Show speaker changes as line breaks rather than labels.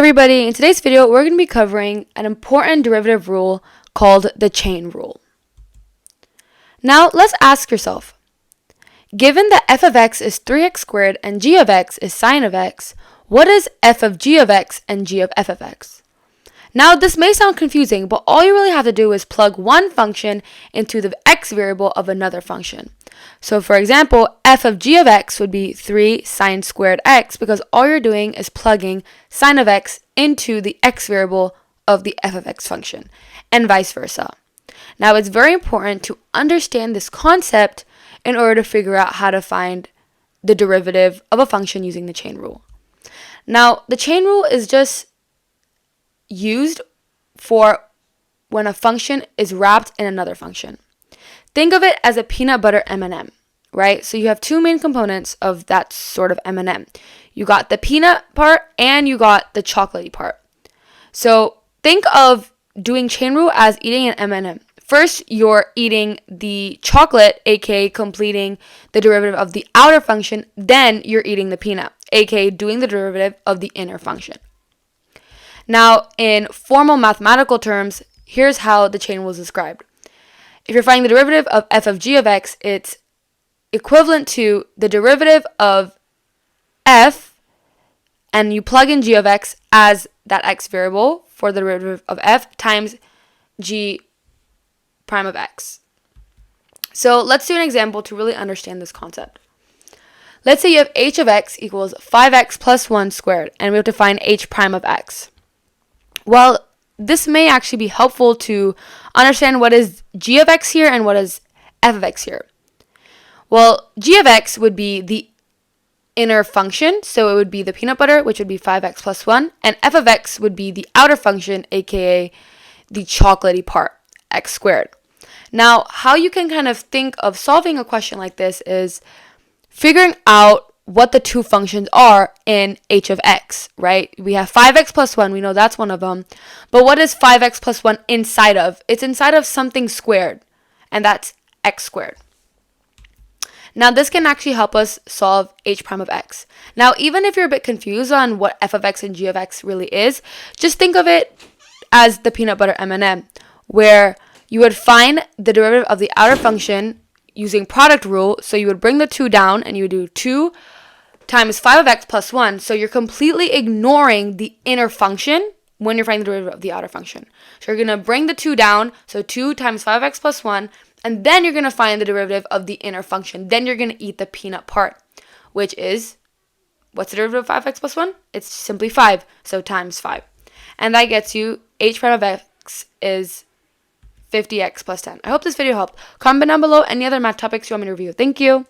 everybody, in today's video we're going to be covering an important derivative rule called the chain rule. Now let's ask yourself, given that f of x is 3x squared and g of x is sine of x, what is f of g of x and g of f of x? Now this may sound confusing, but all you really have to do is plug one function into the x variable of another function. So for example, f of g of x would be 3 sine squared x, because all you're doing is plugging sine of x into the x variable of the f of x function, and vice versa. Now it's very important to understand this concept in order to figure out how to find the derivative of a function using the chain rule. Now the chain rule is just used for when a function is wrapped in another function. Think of it as a peanut butter M&M, right? So you have two main components of that sort of M&M. You got the peanut part and you got the chocolatey part. So think of doing chain rule as eating an M&M. First, you're eating the chocolate, aka completing the derivative of the outer function. Then you're eating the peanut, aka doing the derivative of the inner function. Now, in formal mathematical terms, here's how the chain rule is described. If you're finding the derivative of f of g of x, it's equivalent to the derivative of f, and you plug in g of x as that x variable for the derivative of f times g prime of x. So let's do an example to really understand this concept. Let's say you have h of x equals 5x plus 1 squared, and we have to find h prime of x. Well, this may actually be helpful to understand what is g of x here and what is f of x here. Well, g of x would be the inner function, so it would be the peanut butter, which would be 5x plus 1, and f of x would be the outer function, aka the chocolatey part, x squared. Now, how you can kind of think of solving a question like this is figuring out what the two functions are in h of x, right? We have 5x plus 1, we know that's one of them. But what is 5x plus 1 inside of? It's inside of something squared, and that's x squared. Now this can actually help us solve h prime of x. Now even if you're a bit confused on what f of x and g of x really is, just think of it as the peanut butter M&M, where you would find the derivative of the outer function using product rule. So you would bring the 2 down and you would do 2 times 5 of x plus 1. So you're completely ignoring the inner function when you're finding the derivative of the outer function. So you're going to bring the 2 down, so 2 times 5 of x plus 1, and then you're going to find the derivative of the inner function. Then you're going to eat the peanut part, which is, what's the derivative of 5x plus 1? It's simply 5, so times 5. And that gets you h prime of x is 50x plus 10. I hope this video helped. Comment down below any other math topics you want me to review. Thank you.